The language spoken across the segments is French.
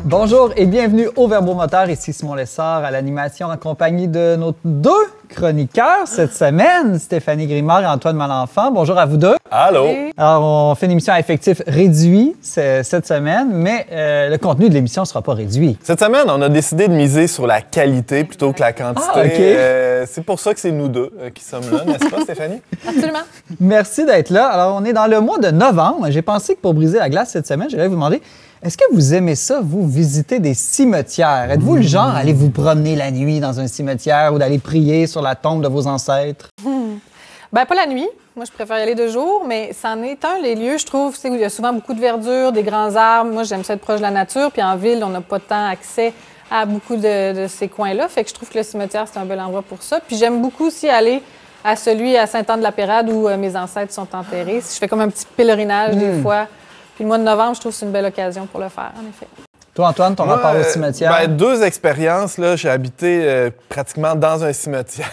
Bonjour et bienvenue au Verbomoteur. Ici Simon Lessard à l'animation en compagnie de nos deux chroniqueurs cette semaine, Stéphanie Grimard et Antoine Malenfant. Bonjour à vous deux. Allô. Alors, on fait une émission à effectif réduit cette semaine, mais le contenu de l'émission ne sera pas réduit. Cette semaine, on a décidé de miser sur la qualité plutôt que la quantité. Ah, OK. C'est pour ça que c'est nous deux qui sommes là, n'est-ce pas, Stéphanie? Absolument. Merci d'être là. Alors, on est dans le mois de novembre. J'ai pensé que pour briser la glace cette semaine, j'allais vous demander, est-ce que vous aimez ça, vous, visiter des cimetières? Êtes-vous le genre à aller vous promener la nuit dans un cimetière ou d'aller prier sur la tombe de vos ancêtres? Bien, pas la nuit. Moi, je préfère y aller de jour, mais c'en est un, les lieux, je trouve, où il y a souvent beaucoup de verdure, des grands arbres. Moi, j'aime ça être proche de la nature. Puis en ville, on n'a pas tant accès à beaucoup de ces coins-là. Fait que je trouve que le cimetière, c'est un bel endroit pour ça. Puis j'aime beaucoup aussi aller à celui à Saint-Anne-de-la-Pérade où mes ancêtres sont enterrés. Je fais comme un petit pèlerinage des fois. Puis le mois de novembre, je trouve que c'est une belle occasion pour le faire, en effet. Toi, Antoine, ton rapport au cimetière? Ben, deux expériences. Là, j'ai habité pratiquement dans un cimetière.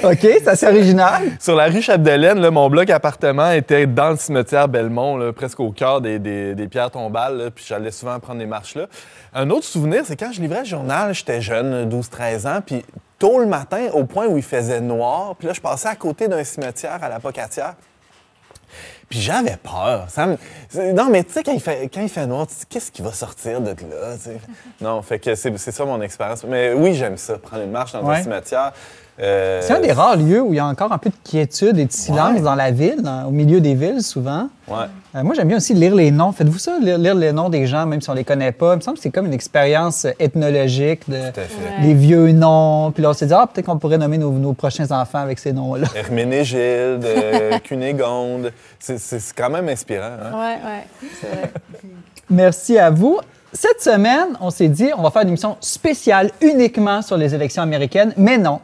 OK, c'est assez original. Sur la rue Chapdelaine, là, mon bloc appartement était dans le cimetière Belmont, là, presque au cœur des pierres tombales. Là, puis j'allais souvent prendre des marches là. Un autre souvenir, c'est quand je livrais le journal, j'étais jeune, 12-13 ans, puis tôt le matin, au point où il faisait noir, puis là, je passais à côté d'un cimetière à la Pocatière. Puis j'avais peur. Non, mais tu sais, quand il fait noir, tu te dis, qu'est-ce qui va sortir de là? T'sais? Non, fait que c'est ça mon expérience. Mais oui, j'aime ça, prendre une marche dans un cimetière. C'est un des rares lieux où il y a encore un peu de quiétude et de silence dans la ville, au milieu des villes, souvent. Ouais. Moi, j'aime bien aussi lire les noms. Faites-vous ça, lire les noms des gens, même si on les connaît pas? Il me semble que c'est comme une expérience ethnologique des vieux noms. Puis là, on s'est dit, peut-être qu'on pourrait nommer nos prochains enfants avec ces noms-là. Herménégilde, Cunégonde. C'est quand même inspirant. Hein? Oui, c'est vrai. Merci à vous. Cette semaine, on s'est dit, on va faire une émission spéciale uniquement sur les élections américaines. Mais non,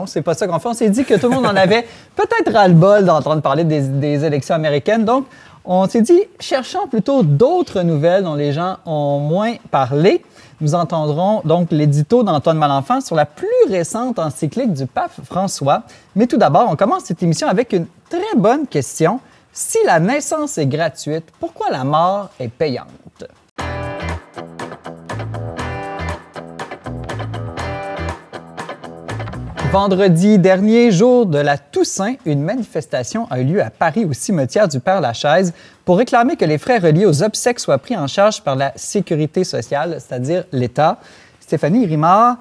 c'est pas ça qu'on fait. On s'est dit que tout le monde en avait peut-être ras-le-bol d'entendre parler des élections américaines. Donc, on s'est dit, cherchons plutôt d'autres nouvelles dont les gens ont moins parlé. Nous entendrons donc l'édito d'Antoine Malenfant sur la plus récente encyclique du pape François. Mais tout d'abord, on commence cette émission avec une très bonne question. Si la naissance est gratuite, pourquoi la mort est payante? Vendredi dernier, jour de la Toussaint, une manifestation a eu lieu à Paris au cimetière du Père-Lachaise pour réclamer que les frais reliés aux obsèques soient pris en charge par la Sécurité sociale, c'est-à-dire l'État. Stéphanie Grimard,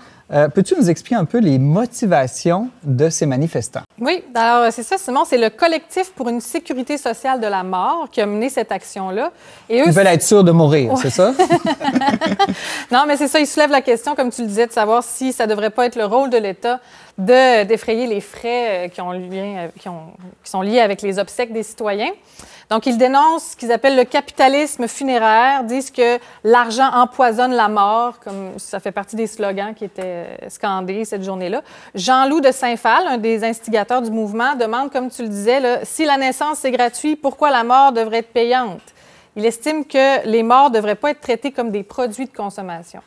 peux-tu nous expliquer un peu les motivations de ces manifestants? Oui, alors c'est ça, Simon, c'est le collectif pour une sécurité sociale de la mort qui a mené cette action-là. Et eux, ils veulent être sûrs de mourir, c'est ça? Non, mais c'est ça, ils soulèvent la question, comme tu le disais, de savoir si ça ne devrait pas être le rôle de l'État d'effrayer les frais qui sont liés avec les obsèques des citoyens. Donc, ils dénoncent ce qu'ils appellent le capitalisme funéraire, disent que l'argent empoisonne la mort, comme ça fait partie des slogans qui étaient scandés cette journée-là. Jean-Loup de Saint-Phal, un des instigateurs du mouvement, demande, comme tu le disais, là, si la naissance est gratuite, pourquoi la mort devrait être payante? Il estime que les morts ne devraient pas être traités comme des produits de consommation.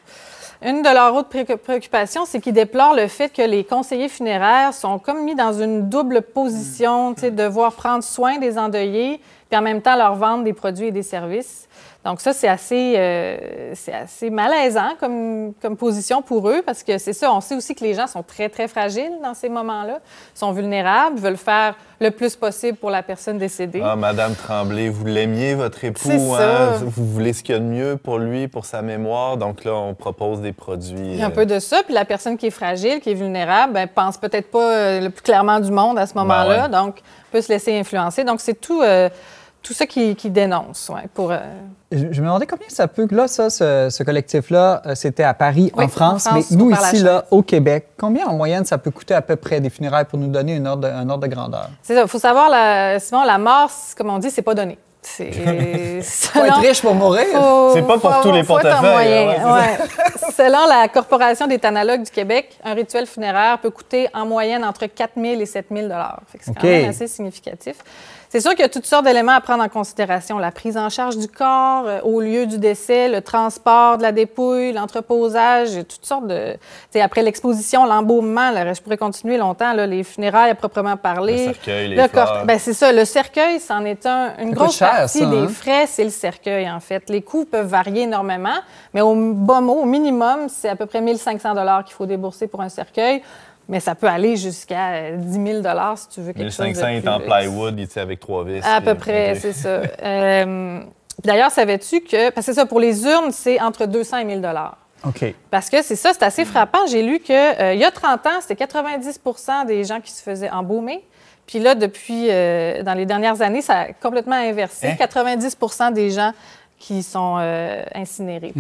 Une de leurs autres préoccupations, c'est qu'ils déplorent le fait que les conseillers funéraires sont comme mis dans une double position, de devoir prendre soin des endeuillés, puis en même temps leur vendre des produits et des services. Donc ça, c'est assez malaisant comme position pour eux, parce que c'est ça, on sait aussi que les gens sont très, très fragiles dans ces moments-là, sont vulnérables, veulent faire le plus possible pour la personne décédée. Ah, Madame Tremblay, vous l'aimiez, votre époux, hein? Vous voulez ce qu'il y a de mieux pour lui, pour sa mémoire, donc là, on propose des produits. Il y a un peu de ça, puis la personne qui est fragile, qui est vulnérable, bien, pense peut-être pas le plus clairement du monde à ce moment-là, donc peut se laisser influencer. Donc c'est tout ça qui dénonce, pour... Je me demandais combien ça peut... Là, ce collectif-là, c'était à Paris, en France, mais nous, ici, là, au Québec, combien en moyenne ça peut coûter à peu près des funérailles pour nous donner un ordre de grandeur? C'est ça. Il faut savoir, Simon, la mort, comme on dit, c'est pas donné. Faut être riche pour mourir. C'est pas pour tous les portefeuilles. Selon la Corporation des thanatologues du Québec, un rituel funéraire peut coûter en moyenne entre 4 000 et 7 000 $. C'est quand même assez significatif. C'est sûr qu'il y a toutes sortes d'éléments à prendre en considération. La prise en charge du corps au lieu du décès, le transport de la dépouille, l'entreposage, toutes sortes de... Après l'exposition, l'embaumement, là, je pourrais continuer longtemps, là, les funérailles à proprement parler. Le cercueil, les fleurs. C'est ça, le cercueil, c'en est une grosse partie des frais, c'est le cercueil, en fait. Les coûts peuvent varier énormément, mais au bas mot, au minimum, c'est à peu près 1 500 $ qu'il faut débourser pour un cercueil. Mais ça peut aller jusqu'à 10 000 $ si tu veux quelque chose de 1500 est en plywood, il tient avec 3 vis. À peu près, c'est ça. D'ailleurs, savais-tu que... Parce que c'est ça, pour les urnes, c'est entre 200 et 1 000 $ OK. Parce que c'est ça, c'est assez frappant. J'ai lu qu'il y a 30 ans, c'était 90 % des gens qui se faisaient embaumer. Puis là, depuis, dans les dernières années, ça a complètement inversé. 90 % des gens qui sont incinérés.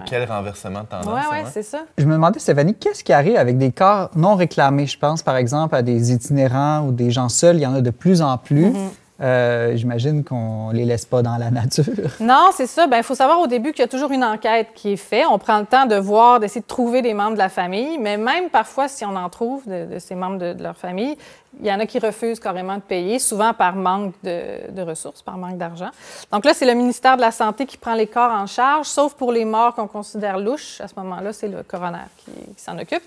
Quel renversement de tendance. Oui, c'est ça. Je me demandais, Stéphanie, qu'est-ce qui arrive avec des corps non réclamés? Je pense, par exemple, à des itinérants ou des gens seuls. Il y en a de plus en plus. J'imagine qu'on les laisse pas dans la nature. Non, c'est ça. Il faut savoir au début qu'il y a toujours une enquête qui est faite. On prend le temps de voir, d'essayer de trouver des membres de la famille. Mais même parfois, si on en trouve de ces membres de leur famille, il y en a qui refusent carrément de payer, souvent par manque de ressources, par manque d'argent. Donc là, c'est le ministère de la Santé qui prend les corps en charge, sauf pour les morts qu'on considère louches. À ce moment-là, c'est le coroner qui s'en occupe.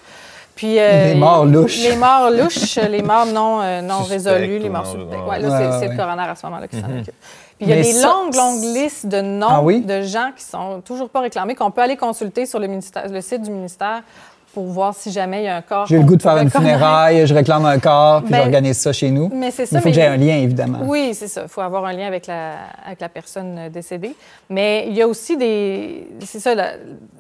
Puis, les morts louches. Les morts louches, les morts non résolues, les morts suspectes. Ouais, là, c'est le coroner à ce moment-là qui s'en occupe. Puis il y a des longues listes de noms de gens qui sont toujours pas réclamés, qu'on peut aller consulter sur le site du ministère pour voir si jamais il y a un corps. J'ai le goût de faire une funéraille, je réclame un corps, puis j'organise ça chez nous. Mais c'est ça. Il faut que j'aie un lien, évidemment. Oui, c'est ça. Il faut avoir un lien avec la personne décédée. Mais il y a aussi des... C'est ça.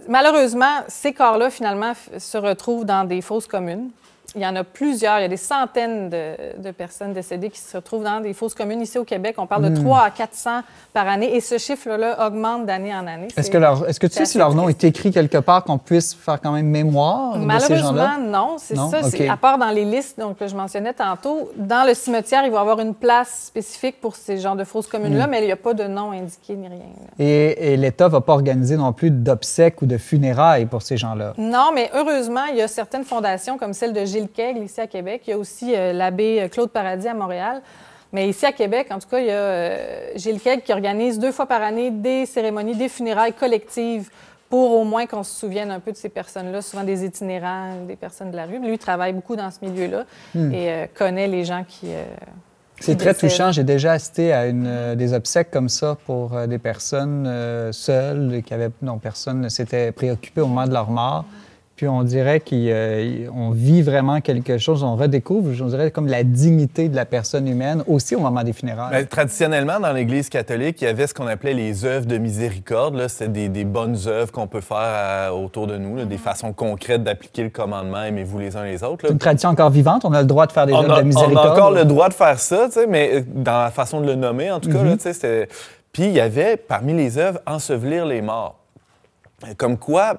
Malheureusement, ces corps-là, finalement, se retrouvent dans des fosses communes. Il y en a plusieurs. Il y a des centaines de personnes décédées qui se retrouvent dans des fosses communes. Ici, au Québec, on parle de 300 à 400 par année. Et ce chiffre-là augmente d'année en année. Est-ce que tu sais si leur nom est écrit quelque part, qu'on puisse faire quand même mémoire de ces gens-là? Malheureusement, non. C'est ça. Okay. À part dans les listes que je mentionnais tantôt, dans le cimetière, il va y avoir une place spécifique pour ces genres de fosses communes-là, mais il n'y a pas de nom indiqué ni rien. Et l'État ne va pas organiser non plus d'obsèques ou de funérailles pour ces gens-là? Non, mais heureusement, il y a certaines fondations comme celle de Gilles Kegel, ici à Québec. Il y a aussi l'abbé Claude Paradis à Montréal. Mais ici à Québec, en tout cas, il y a Gilles Kegel qui organise 2 fois par année des cérémonies, des funérailles collectives pour au moins qu'on se souvienne un peu de ces personnes-là, souvent des itinérants, des personnes de la rue. Lui, il travaille beaucoup dans ce milieu-là et connaît les gens qui... C'est très touchant. J'ai déjà assisté à des obsèques comme ça pour des personnes seules, dont personne ne s'était préoccupé au moment de leur mort. Puis on dirait qu'on vit vraiment quelque chose, on redécouvre, on dirait, comme la dignité de la personne humaine, aussi au moment des funérailles. Bien, traditionnellement, dans l'Église catholique, il y avait ce qu'on appelait les œuvres de miséricorde. C'était des bonnes œuvres qu'on peut faire autour de nous, là, des façons concrètes d'appliquer le commandement « Aimez-vous les uns les autres ». C'est une tradition encore vivante, on a le droit de faire des œuvres de miséricorde. On a encore le droit de faire ça, mais dans la façon de le nommer, en tout cas. Là, puis il y avait, parmi les œuvres, ensevelir les morts. Comme quoi,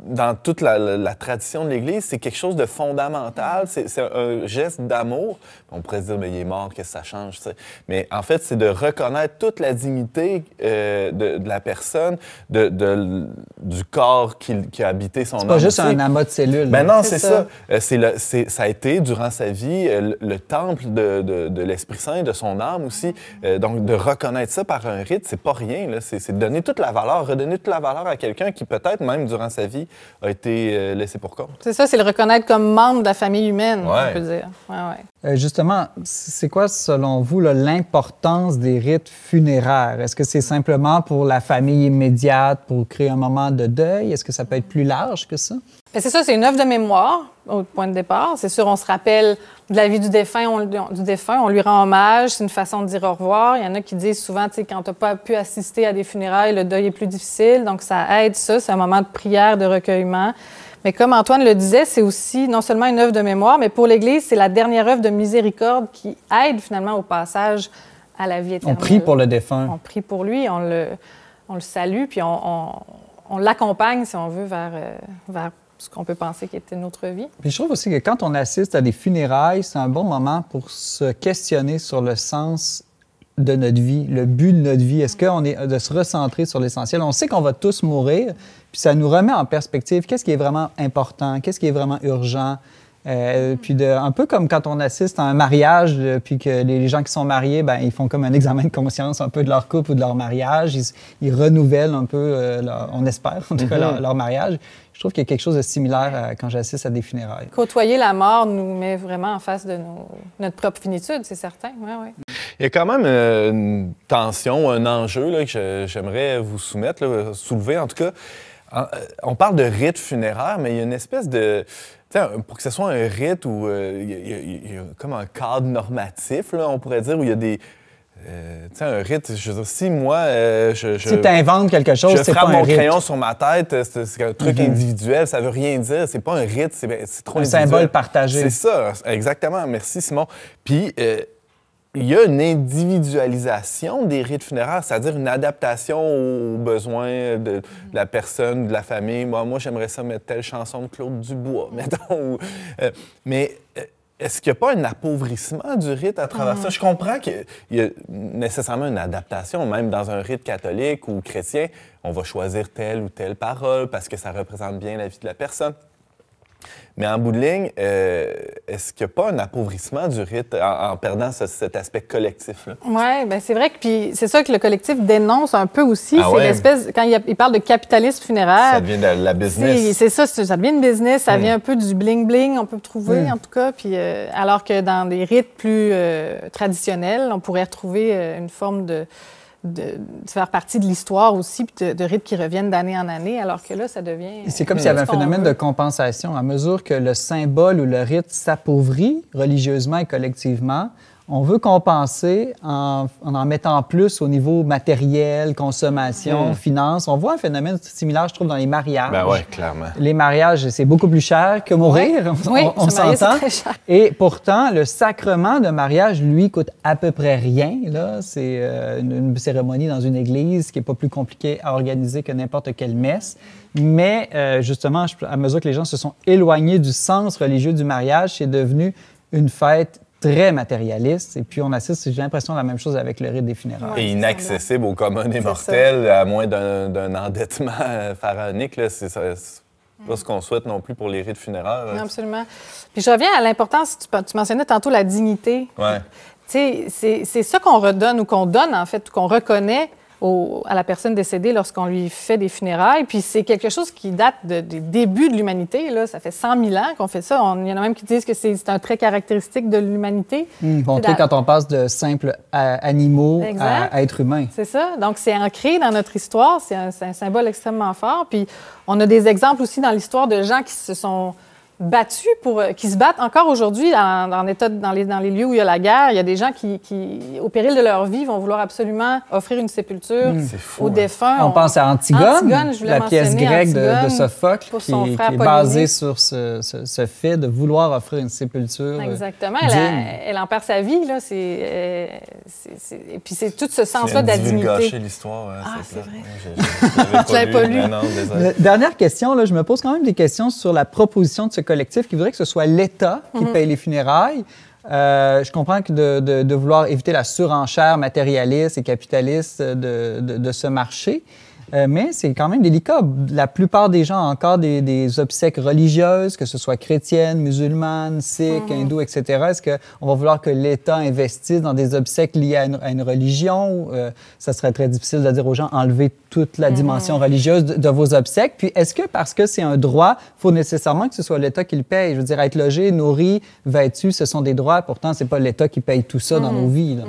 dans toute la tradition de l'Église, c'est quelque chose de fondamental. C'est un geste d'amour. On pourrait se dire, mais il est mort, qu'est-ce que ça change? T'sais? Mais en fait, c'est de reconnaître toute la dignité de la personne, du corps qui a habité son âme. C'est pas juste un amas de cellules. Ben non, c'est ça. Ça a été, durant sa vie, le temple de l'Esprit Saint, de son âme aussi. Donc, de reconnaître ça par un rite, c'est pas rien. C'est donner toute la valeur, redonner toute la valeur à quelqu'un qui, peut-être, même durant sa vie, a été laissé pour compte. C'est ça, c'est le reconnaître comme membre de la famille humaine, on peut dire. Justement, c'est quoi, selon vous, l'importance des rites funéraires? Est-ce que c'est simplement pour la famille immédiate, pour créer un moment de deuil? Est-ce que ça peut être plus large que ça? Bien, c'est ça, c'est une œuvre de mémoire, au point de départ. C'est sûr, on se rappelle de la vie du défunt, on lui rend hommage, c'est une façon de dire au revoir. Il y en a qui disent souvent, tu sais, quand tu n'as pas pu assister à des funérailles, le deuil est plus difficile, donc ça aide ça, c'est un moment de prière, de recueillement. Mais comme Antoine le disait, c'est aussi non seulement une œuvre de mémoire, mais pour l'Église, c'est la dernière œuvre de miséricorde qui aide finalement au passage à la vie éternelle. On prie pour le défunt. On prie pour lui, on le salue, puis on l'accompagne, si on veut, vers ce qu'on peut penser qui était notre vie. Puis je trouve aussi que quand on assiste à des funérailles, c'est un bon moment pour se questionner sur le sens de notre vie, le but de notre vie. Est-ce qu'on est de se recentrer sur l'essentiel? On sait qu'on va tous mourir, puis ça nous remet en perspective qu'est-ce qui est vraiment important, qu'est-ce qui est vraiment urgent. Puis un peu comme quand on assiste à un mariage, puis que les gens qui sont mariés, ben ils font comme un examen de conscience un peu de leur couple ou de leur mariage. Ils renouvellent un peu, on espère en tout cas, leur mariage. Je trouve qu'il y a quelque chose de similaire quand j'assiste à des funérailles. Côtoyer la mort nous met vraiment en face de notre propre finitude, c'est certain. Ouais, ouais. Il y a quand même une tension, un enjeu là, que j'aimerais vous soumettre, là, soulever en tout cas. On parle de rite funéraire, mais il y a une espèce de... Pour que ce soit un rite où il y a comme un cadre normatif, là, on pourrait dire, où il y a des... un rite, je veux dire, si moi, si tu inventes quelque chose, c'est pas un rite. Je frappe mon crayon sur ma tête, c'est un truc individuel, ça veut rien dire, c'est pas un rite, c'est trop individuel. Un symbole partagé. C'est ça, exactement. Merci, Simon. Puis, il y a une individualisation des rites funéraires, c'est-à-dire une adaptation aux besoins de la personne, de la famille. Moi j'aimerais ça mettre telle chanson de Claude Dubois, mettons. Mais est-ce qu'il n'y a pas un appauvrissement du rite à travers ça? Je comprends qu'il y a nécessairement une adaptation, même dans un rite catholique ou chrétien. On va choisir telle ou telle parole parce que ça représente bien la vie de la personne. Mais en bout de ligne, est-ce qu'il n'y a pas un appauvrissement du rite en perdant cet aspect collectif-là? Oui, bien c'est vrai que puis c'est ça que le collectif dénonce un peu aussi. C'est l'espèce, quand il parle de capitalisme funéraire... Ça devient de la business. C'est ça, ça devient une business, ça vient un peu du bling-bling, on peut trouver en tout cas. Puis, alors que dans des rites plus traditionnels, on pourrait retrouver une forme de faire partie de l'histoire aussi, puis de rites qui reviennent d'année en année, alors que là, ça devient... C'est comme s'il y avait un phénomène de compensation. À mesure que le symbole ou le rite s'appauvrit religieusement et collectivement, on veut compenser en mettant plus au niveau matériel, consommation, finances. On voit un phénomène similaire, je trouve, dans les mariages. Ben oui, clairement. Les mariages, c'est beaucoup plus cher que mourir, on s'entend. Et pourtant, le sacrement de mariage, lui, coûte à peu près rien. Là. C'est une cérémonie dans une église qui n'est pas plus compliquée à organiser que n'importe quelle messe. Mais justement, à mesure que les gens se sont éloignés du sens religieux du mariage, c'est devenu une fête très matérialiste. Et puis, on assiste, j'ai l'impression, à la même chose avec le rite des funérailles. Et inaccessible aux communs des mortels, à moins d'un endettement pharaonique. C'est pas ce qu'on souhaite non plus pour les rites funéraires. Non, absolument. Puis je reviens à l'importance, tu mentionnais tantôt la dignité. Ouais. Tu sais, c'est ça qu'on redonne ou qu'on donne, en fait, qu'on reconnaît à la personne décédée lorsqu'on lui fait des funérailles. Puis c'est quelque chose qui date des débuts de l'humanité. Là. Ça fait 100 000 ans qu'on fait ça. Il y en a même qui disent que c'est un trait caractéristique de l'humanité. Bon truc quand on passe de simples animaux à êtres humains. C'est ça. Donc c'est ancré dans notre histoire. C'est un symbole extrêmement fort. Puis on a des exemples aussi dans l'histoire de gens qui se sont battus qui se battent encore aujourd'hui dans les lieux où il y a la guerre. Il y a des gens qui, au péril de leur vie, vont vouloir absolument offrir une sépulture aux défunts. On pense à Antigone la pièce grecque de Sophocle, qui est basée sur ce fait de vouloir offrir une sépulture. Exactement. Elle en perd sa vie. Là. Et puis c'est tout ce sens-là de la dignité. Gâché l'histoire. C'est vrai. Je l'avais pas lu. Non, dernière question, là, je me pose quand même des questions sur la proposition de ce collectif qui voudrait que ce soit l'État qui paye les funérailles. Je comprends que de vouloir éviter la surenchère matérialiste et capitaliste de ce marché, mais c'est quand même délicat. La plupart des gens ont encore des obsèques religieuses, que ce soit chrétiennes, musulmanes, sikhs, hindous, etc. Est-ce qu'on va vouloir que l'État investisse dans des obsèques liées à une religion? Ça serait très difficile de dire aux gens, enlevez toute la dimension religieuse de vos obsèques. Puis est-ce que parce que c'est un droit, il faut nécessairement que ce soit l'État qui le paye? Je veux dire, être logé, nourri, vêtu, ce sont des droits. Pourtant, c'est pas l'État qui paye tout ça dans nos vies.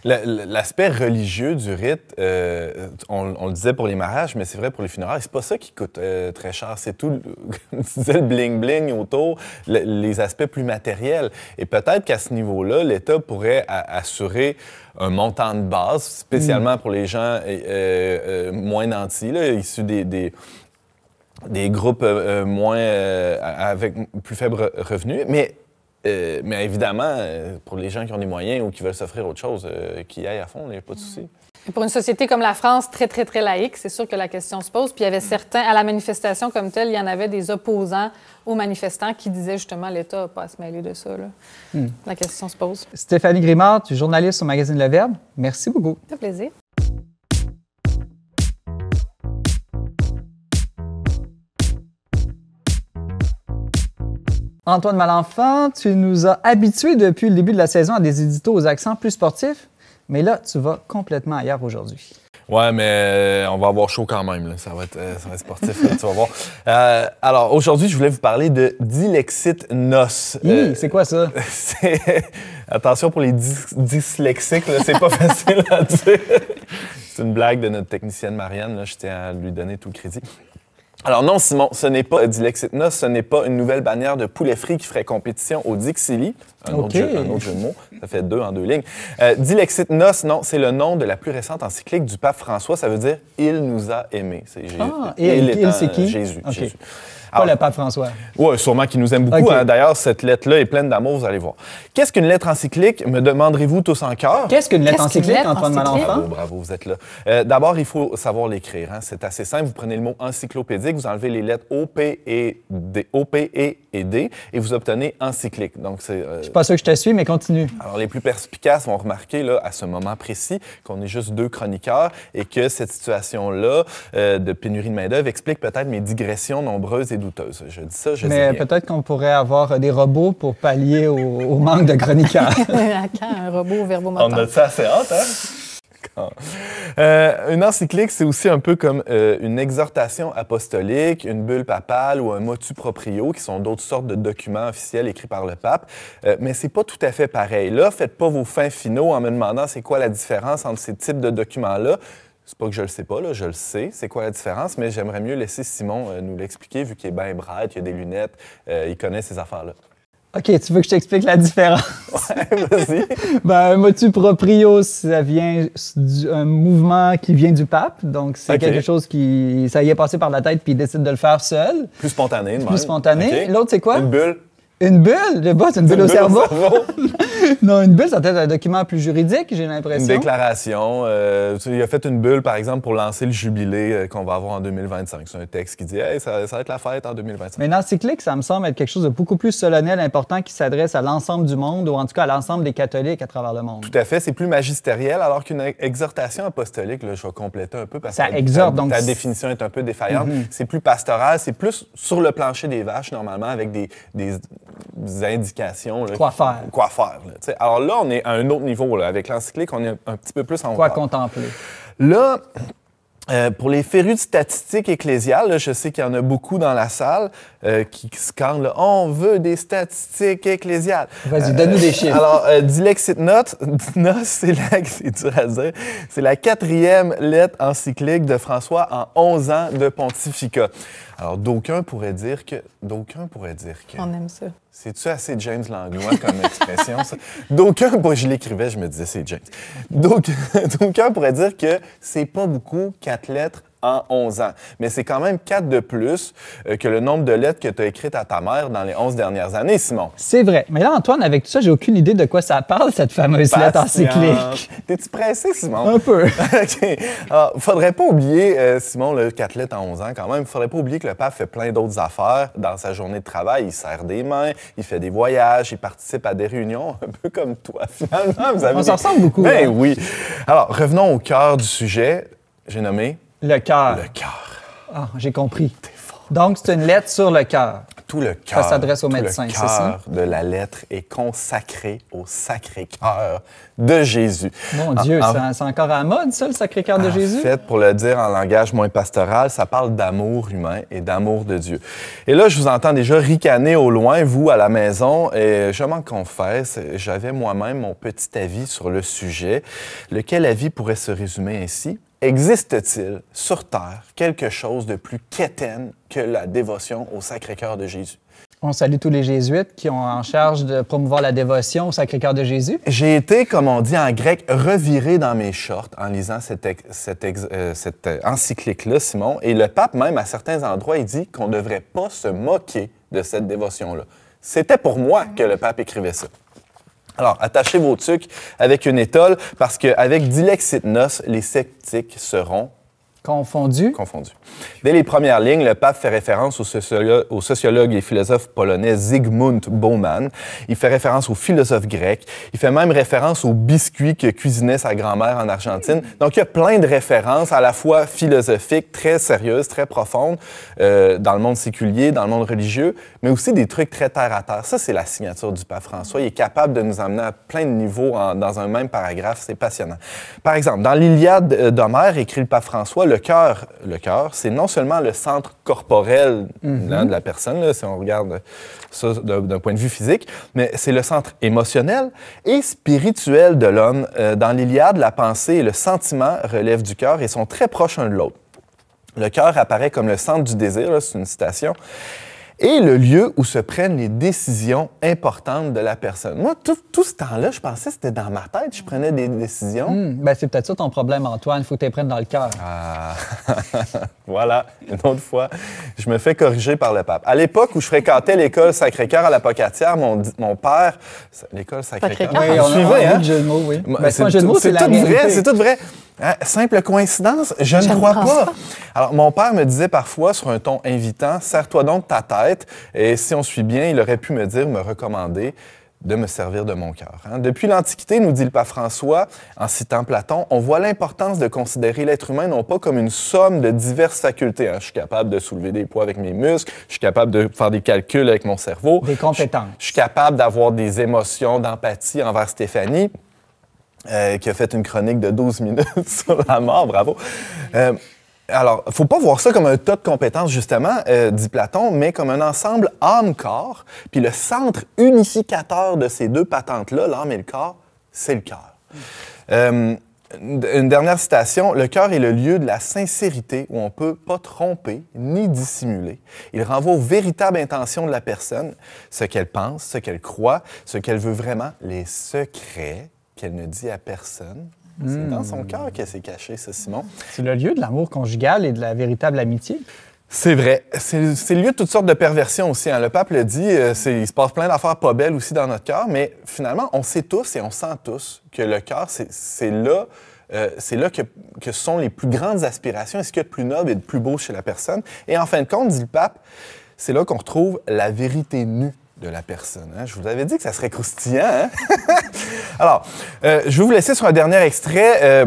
L'aspect religieux du rite, on le disait pour les mariages, mais c'est vrai pour les funérailles, c'est pas ça qui coûte très cher. C'est tout, comme tu disais, le bling-bling autour, les aspects plus matériels. Et peut-être qu'à ce niveau-là, l'État pourrait assurer un montant de base, spécialement pour les gens moins nantis, là, issus des groupes avec plus faibles revenus. Mais évidemment, pour les gens qui ont des moyens ou qui veulent s'offrir autre chose, qui aillent à fond, il n'y a pas de souci. Et pour une société comme la France, très, très, très laïque, c'est sûr que la question se pose. Puis il y avait certains, à la manifestation comme telle, il y en avait des opposants aux manifestants qui disaient justement l'État n'a pas à se mêler de ça. Là. La question se pose. Stéphanie Grimard, journaliste au magazine Le Verbe, merci beaucoup. Ça fait plaisir. Antoine Malenfant, tu nous as habitués depuis le début de la saison à des éditos aux accents plus sportifs, mais là, tu vas complètement ailleurs aujourd'hui. Ouais, mais on va avoir chaud quand même. Là. Ça va être sportif, là, tu vas voir. Alors, aujourd'hui, je voulais vous parler de Dilexit Nos. C'est quoi ça? Attention pour les dyslexiques, là, c'est pas facile à dire. C'est une blague de notre technicienne Marianne. Là, je tiens à lui donner tout le crédit. Alors non, Simon, ce n'est pas Dilexit Nos, ce n'est pas une nouvelle bannière de poulet frit qui ferait compétition au Dixili. Un autre jeu de mots. Ça fait 2 en 2 lignes. Dilexit Nos, non, c'est le nom de la plus récente encyclique du pape François. Ça veut dire « Il nous a aimés ». Il, c'est qui? Jésus. Okay. Jésus. Pas le pape François. Oui, sûrement qu'il nous aime beaucoup. Okay. Hein. D'ailleurs, cette lettre-là est pleine d'amour, vous allez voir. Qu'est-ce qu'une lettre encyclique, me demanderez-vous tous en cœur? Qu'est-ce qu'une lettre encyclique, Antoine Malenfant? Bravo, vous êtes là. D'abord, il faut savoir l'écrire. Hein. C'est assez simple. Vous prenez le mot encyclopédique, vous enlevez les lettres O, P, E et D, et vous obtenez encyclique. Donc, c'est. Je suis pas sûr que je te suis, mais continue. Alors, les plus perspicaces vont remarquer, là, à ce moment précis, qu'on est juste 2 chroniqueurs et que cette situation-là de pénurie de main-d'œuvre explique peut-être mes digressions nombreuses et douteuses. Je dis ça, je sais rien. Mais peut-être qu'on pourrait avoir des robots pour pallier au manque de chroniqueurs. Quand un robot verbomoteur? On a ça assez hâte, hein? Une encyclique, c'est aussi un peu comme une exhortation apostolique, une bulle papale ou un motu proprio, qui sont d'autres sortes de documents officiels écrits par le pape. Mais c'est pas tout à fait pareil. Là, faites pas vos fins finaux en me demandant c'est quoi la différence entre ces types de documents-là. C'est pas que je le sais pas, là, je le sais, c'est quoi la différence, mais j'aimerais mieux laisser Simon nous l'expliquer, vu qu'il est bien bright, il a des lunettes, il connaît ces affaires-là. OK, tu veux que je t'explique la différence? Ouais, vas-y. Un motu proprio, ça vient d'un mouvement qui vient du pape. Donc, c'est quelque chose qui... Ça y est passé par la tête puis il décide de le faire seul. Plus spontané, de même. Plus spontané. Okay. L'autre, c'est quoi? Une bulle. Une bulle? Je sais pas, c'est une bulle au cerveau. Non, une bulle, ça peut être un document plus juridique, j'ai l'impression. Une déclaration. Il a fait une bulle, par exemple, pour lancer le jubilé qu'on va avoir en 2025. C'est un texte qui dit « Hey, ça va être la fête en 2025 ». Mais une encyclique, ça me semble être quelque chose de beaucoup plus solennel, important, qui s'adresse à l'ensemble du monde, ou en tout cas à l'ensemble des catholiques à travers le monde. Tout à fait. C'est plus magistériel, alors qu'une exhortation apostolique, là, je vais compléter un peu parce ça que exhorte, donc ta définition est un peu défaillante. C'est plus pastoral, c'est plus sur le plancher des vaches, normalement, avec des indications. Là, quoi faire. Quoi faire. Là, alors là, on est à un autre niveau. Là. Avec l'encyclique, on est un petit peu plus en quoi contempler. Là, pour les férus de statistiques ecclésiales, là, je sais qu'il y en a beaucoup dans la salle qui scandent là, « On veut des statistiques ecclésiales ». Vas-y, donne-nous des chiffres. Alors, Dilexit Nos, c'est dur à dire, c'est la 4e lettre encyclique de François en 11 ans de pontificat. Alors, d'aucuns pourraient dire que... On aime ça. C'est-tu assez James Langlois comme expression, ça? D'aucuns, je l'écrivais, je me disais, c'est James. D'aucuns pourraient dire que c'est pas beaucoup, 4 lettres en 11 ans. Mais c'est quand même 4 de plus que le nombre de lettres que tu as écrites à ta mère dans les 11 dernières années, Simon. C'est vrai. Mais là, Antoine, avec tout ça, j'ai aucune idée de quoi ça parle, cette fameuse lettre encyclique. T'es-tu pressé, Simon? Un peu. OK. Alors, faudrait pas oublier, Simon, le 4 lettres en 11 ans, quand même, faudrait pas oublier que le pape fait plein d'autres affaires dans sa journée de travail. Il serre des mains, il fait des voyages, il participe à des réunions, un peu comme toi, finalement. On s'en ressemble beaucoup. Ben oui. Alors, revenons au cœur du sujet. J'ai nommé... Le cœur. Le cœur. Ah, j'ai compris. T'es fort. Donc, c'est une lettre sur le cœur. Tout le cœur. Ça s'adresse aux médecins, c'est ça? Le cœur de la lettre est consacré au Sacré-Cœur de Jésus. Mon Dieu, c'est encore à la mode, ça, le Sacré-Cœur de Jésus? En fait, pour le dire en langage moins pastoral, ça parle d'amour humain et d'amour de Dieu. Et là, je vous entends déjà ricaner au loin, vous, à la maison, et je m'en confesse, j'avais moi-même mon petit avis sur le sujet, lequel avis pourrait se résumer ainsi. Existe-t-il sur Terre quelque chose de plus quétaine que la dévotion au Sacré-Cœur de Jésus? On salue tous les jésuites qui ont en charge de promouvoir la dévotion au Sacré-Cœur de Jésus. J'ai été, comme on dit en grec, reviré dans mes shorts en lisant cette encyclique-là, Simon. Et le pape, même, à certains endroits, il dit qu'on ne devrait pas se moquer de cette dévotion-là. C'était pour moi que le pape écrivait ça. Alors, attachez vos tucs avec une étole parce qu'avec Dilexit Nos, les sceptiques seront Confondu. Confondu. Dès les premières lignes, le pape fait référence au sociologue et philosophe polonais Zygmunt Bauman. Il fait référence aux philosophes grecs. Il fait même référence aux biscuits que cuisinait sa grand-mère en Argentine. Donc, il y a plein de références à la fois philosophiques, très sérieuses, très profondes, dans le monde séculier, dans le monde religieux, mais aussi des trucs très terre-à-terre. Ça, c'est la signature du pape François. Il est capable de nous amener à plein de niveaux dans un même paragraphe. C'est passionnant. Par exemple, dans l'Iliade d'Homère, écrit le pape François, le cœur, c'est non seulement le centre corporel de la personne, là, si on regarde ça d'un point de vue physique, mais c'est le centre émotionnel et spirituel de l'homme. Dans l'Iliade, la pensée et le sentiment relèvent du cœur et sont très proches l'un de l'autre. Le cœur apparaît comme le centre du désir, là, c'est une citation, et le lieu où se prennent les décisions importantes de la personne. Moi, tout ce temps-là, je pensais que c'était dans ma tête, je prenais des décisions. Ben, c'est peut-être ça ton problème, Antoine. Il faut que tu les prennes dans le cœur. Ah, voilà, une autre fois, je me fais corriger par le pape. À l'époque où je fréquentais l'école Sacré-Cœur à la Pocatière, mon père... L'école Sacré-Cœur, Sacré-Cœur. Oui, on suivez, a hein? un jeu de mots, oui. Ben, Ben, c'est pas un jeu de mots, c'est la tout réalité. vrai, c'est tout vrai. Hein, simple coïncidence? Je ne crois pas. Alors, mon père me disait parfois, sur un ton invitant, « Serre-toi donc ta tête. » Et si on suit bien, il aurait pu me recommander de me servir de mon cœur. Hein. Depuis l'Antiquité, nous dit le pape François, en citant Platon, on voit l'importance de considérer l'être humain non pas comme une somme de diverses facultés. Hein. Je suis capable de soulever des poids avec mes muscles, je suis capable de faire des calculs avec mon cerveau. Des compétences. Je suis capable d'avoir des émotions, d'empathie envers Stéphanie. Qui a fait une chronique de 12 minutes sur la mort, bravo. Alors, il ne faut pas voir ça comme un tas de compétences, justement, dit Platon, mais comme un ensemble âme-corps. Puis le centre unificateur de ces deux patentes-là, l'âme et le corps, c'est le cœur. Une dernière citation, « Le cœur est le lieu de la sincérité où on ne peut pas tromper ni dissimuler. Il renvoie aux véritables intentions de la personne, ce qu'elle pense, ce qu'elle croit, ce qu'elle veut vraiment, les secrets qu'elle ne dit à personne. » C'est dans son cœur que c'est caché, ça, Simon. C'est le lieu de l'amour conjugal et de la véritable amitié. C'est vrai. C'est le lieu de toutes sortes de perversions aussi. Hein. Le pape le dit, il se passe plein d'affaires pas belles aussi dans notre cœur, mais finalement, on sait tous et on sent tous que le cœur, c'est là que sont les plus grandes aspirations et ce qu'il y a de plus noble et de plus beau chez la personne. Et en fin de compte, dit le pape, c'est là qu'on retrouve la vérité nue de la personne. Hein? Je vous avais dit que ça serait croustillant. Hein? Alors, je vais vous laisser sur un dernier extrait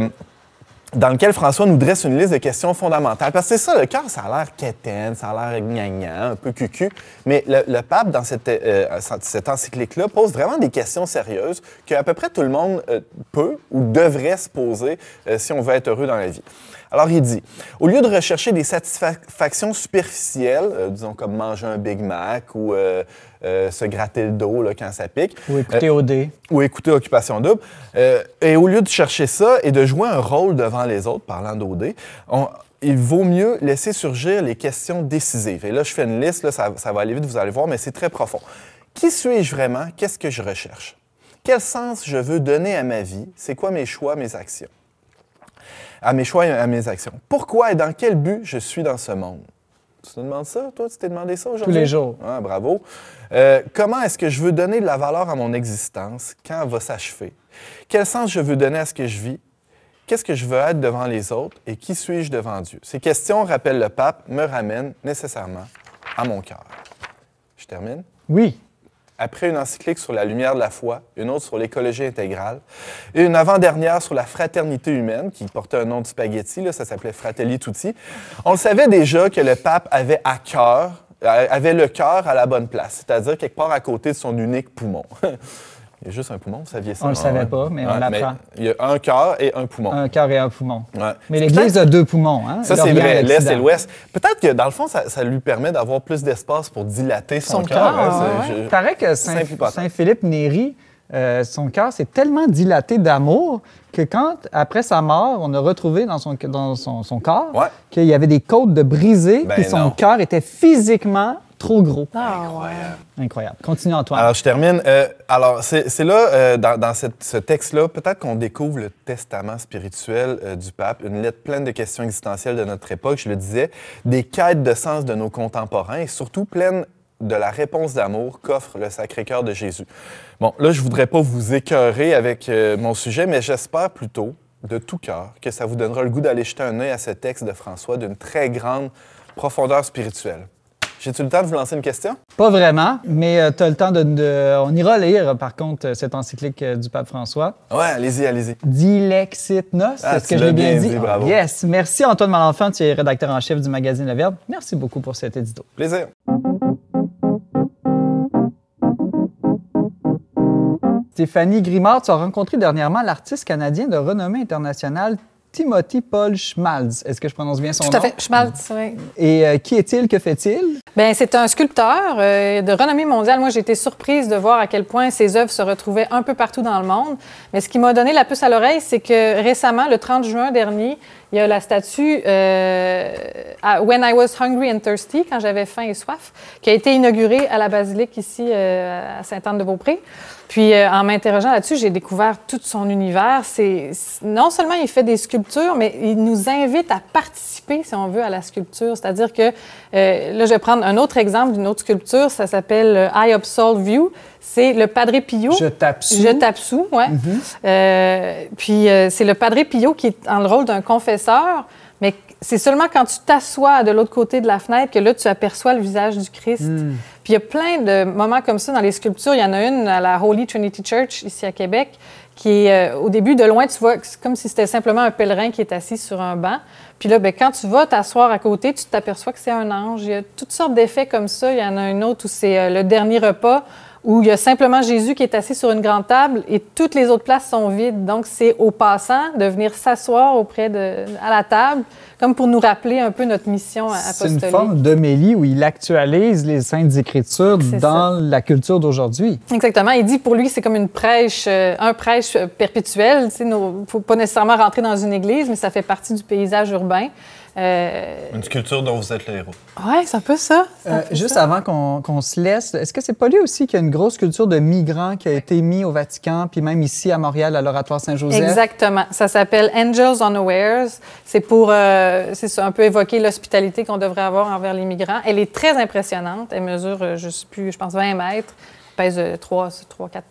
dans lequel François nous dresse une liste de questions fondamentales. Parce que c'est ça, le cœur, ça a l'air quétaine, ça a l'air gnangnan, un peu cucu. Mais le pape, dans cette encyclique-là, pose vraiment des questions sérieuses qu'à peu près tout le monde peut ou devrait se poser si on veut être heureux dans la vie. Alors, il dit, au lieu de rechercher des satisfactions superficielles, disons comme manger un Big Mac ou se gratter le dos là, quand ça pique. Ou écouter OD. Ou écouter Occupation Double. Et au lieu de chercher ça et de jouer un rôle devant les autres, parlant d'OD, il vaut mieux laisser surgir les questions décisives. Et là, je fais une liste, là, ça va aller vite, vous allez voir, mais c'est très profond. Qui suis-je vraiment? Qu'est-ce que je recherche? Quel sens je veux donner à ma vie? C'est quoi mes choix, mes actions? À mes choix et à mes actions. Pourquoi et dans quel but je suis dans ce monde? Tu te demandes ça? Toi, tu t'es demandé ça aujourd'hui? Tous les jours. Ah, bravo. Comment est-ce que je veux donner de la valeur à mon existence? Quand elle va s'achever? Quel sens je veux donner à ce que je vis? Qu'est-ce que je veux être devant les autres? Et qui suis-je devant Dieu? Ces questions, rappelle le pape, me ramènent nécessairement à mon cœur. Je termine? Oui. Après une encyclique sur la lumière de la foi, une autre sur l'écologie intégrale, et une avant-dernière sur la fraternité humaine, qui portait un nom de spaghetti, là, ça s'appelait Fratelli Tutti. On le savait déjà que le pape avait le cœur à la bonne place, c'est-à-dire quelque part à côté de son unique poumon. Il y a juste un poumon, vous saviez ça? On ne le savait pas, mais on l'apprend. Il y a un cœur et un poumon. Un cœur et un poumon. Ouais. Mais l'Église a deux poumons. Hein? Ça, c'est vrai, l'Est et l'Ouest. Peut-être que, dans le fond, ça lui permet d'avoir plus d'espace pour dilater son cœur. Hein, Il paraît que Saint-Philippe Néri, son cœur s'est tellement dilaté d'amour que quand, après sa mort, on a retrouvé dans son corps qu'il y avait des côtes de brisées et son cœur était physiquement trop gros. Incroyable. Incroyable. Continue, Antoine. Alors, je termine. Alors, c'est là, dans ce texte-là, peut-être qu'on découvre le testament spirituel du pape, une lettre pleine de questions existentielles de notre époque, je le disais, des quêtes de sens de nos contemporains et surtout pleine de la réponse d'amour qu'offre le Sacré-Cœur de Jésus. Bon, là, je voudrais pas vous écœurer avec mon sujet, mais j'espère plutôt de tout cœur que ça vous donnera le goût d'aller jeter un œil à ce texte de François d'une très grande profondeur spirituelle. J'ai-tu le temps de vous lancer une question? Pas vraiment, mais tu as le temps On ira lire, par contre, cette encyclique du pape François. Ouais, allez-y, allez-y. Dilexit-nos, est-ce que je l'ai bien dit? Bravo. Yes! Merci Antoine Malenfant, tu es rédacteur en chef du magazine Le Verbe. Merci beaucoup pour cet édito. Plaisir. Stéphanie Grimard, tu as rencontré dernièrement l'artiste canadien de renommée internationale Timothy Paul Schmalz. Est-ce que je prononce bien son nom? Tout à fait, Schmalz, oui. Et qui est-il? Que fait-il? Bien, c'est un sculpteur de renommée mondiale. Moi, j'ai été surprise de voir à quel point ses œuvres se retrouvaient un peu partout dans le monde. Mais ce qui m'a donné la puce à l'oreille, c'est que récemment, le 30 juin dernier, il y a la statue When I Was Hungry and Thirsty, quand j'avais faim et soif, qui a été inaugurée à la basilique ici à Sainte-Anne-de-Beaupré. Puis, en m'interrogeant là-dessus, j'ai découvert tout son univers. Non seulement il fait des sculptures, mais il nous invite à participer, si on veut, à la sculpture. C'est-à-dire que, là, je vais prendre un autre exemple d'une autre sculpture. Ça s'appelle I Absolve You. C'est le Padre Pio. Je tape sous. Je tape sous, oui. Puis, c'est le Padre Pio qui est en le rôle d'un confesseur, mais c'est seulement quand tu t'assois de l'autre côté de la fenêtre que là, tu aperçois le visage du Christ. Puis il y a plein de moments comme ça dans les sculptures. Il y en a une à la Holy Trinity Church, ici à Québec, qui est, au début, de loin, tu vois, c'est comme si c'était simplement un pèlerin qui est assis sur un banc. Puis là, bien, quand tu vas t'asseoir à côté, tu t'aperçois que c'est un ange. Il y a toutes sortes d'effets comme ça. Il y en a une autre où c'est le dernier repas, où il y a simplement Jésus qui est assis sur une grande table et toutes les autres places sont vides. Donc, c'est aux passants de venir s'asseoir à la table, comme pour nous rappeler un peu notre mission apostolique. C'est une forme d'homélie où il actualise les Saintes Écritures dans la culture d'aujourd'hui. Exactement. Il dit, pour lui, c'est comme un prêche perpétuel. Il ne faut pas nécessairement rentrer dans une église, mais ça fait partie du paysage urbain. Une sculpture dont vous êtes le héros. Oui, c'est un peu ça. Juste avant qu'on se laisse, est-ce que c'est pas lui aussi qu'il y a une grosse sculpture de migrants qui a été mise au Vatican, puis même ici à Montréal, à l'Oratoire Saint-Joseph? Exactement. Ça s'appelle Angels Unawares. C'est pour, c'est ça, un peu évoquer l'hospitalité qu'on devrait avoir envers les migrants. Elle est très impressionnante. Elle mesure, je sais plus, je pense 20 mètres. Pèse 3-4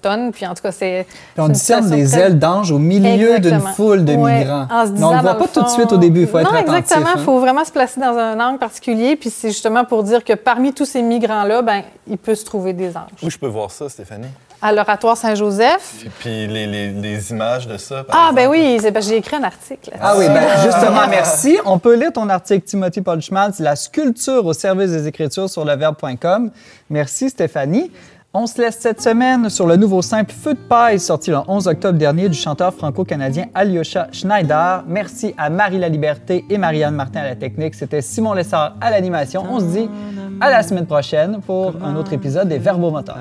tonnes. Puis en tout cas, c'est. Puis on discerne des ailes d'ange au milieu d'une foule de migrants. En se disant, on ne le voit pas tout de suite au début, il faut être attentif. Non, exactement. Il faut vraiment se placer dans un angle particulier. Puis c'est justement pour dire que parmi tous ces migrants-là, ben, il peut se trouver des anges. Où je peux voir ça, Stéphanie? À l'Oratoire Saint-Joseph. Et puis les images de ça, par exemple. Ben oui, j'ai écrit un article. Ah oui, justement, merci. On peut lire ton article, Timothy Paul Schmalz, La sculpture au service des Écritures sur leverbe.com. Merci, Stéphanie. On se laisse cette semaine sur le nouveau simple Feu de paille, sorti le 11 octobre dernier du chanteur franco-canadien Alyosha Schneider. Merci à Marie Laliberté et Marianne Martin à la technique. C'était Simon Lessard à l'animation. On se dit à la semaine prochaine pour un autre épisode des Verbomoteurs.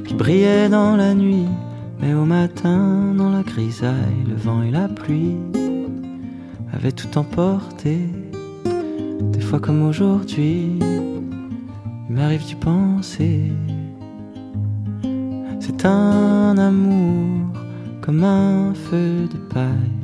Qui brillait dans la nuit, mais au matin, dans la grisaille, le vent et la pluie avaient tout emporté. Des fois comme aujourd'hui, il m'arrive d'y penser. C'est un amour comme un feu de paille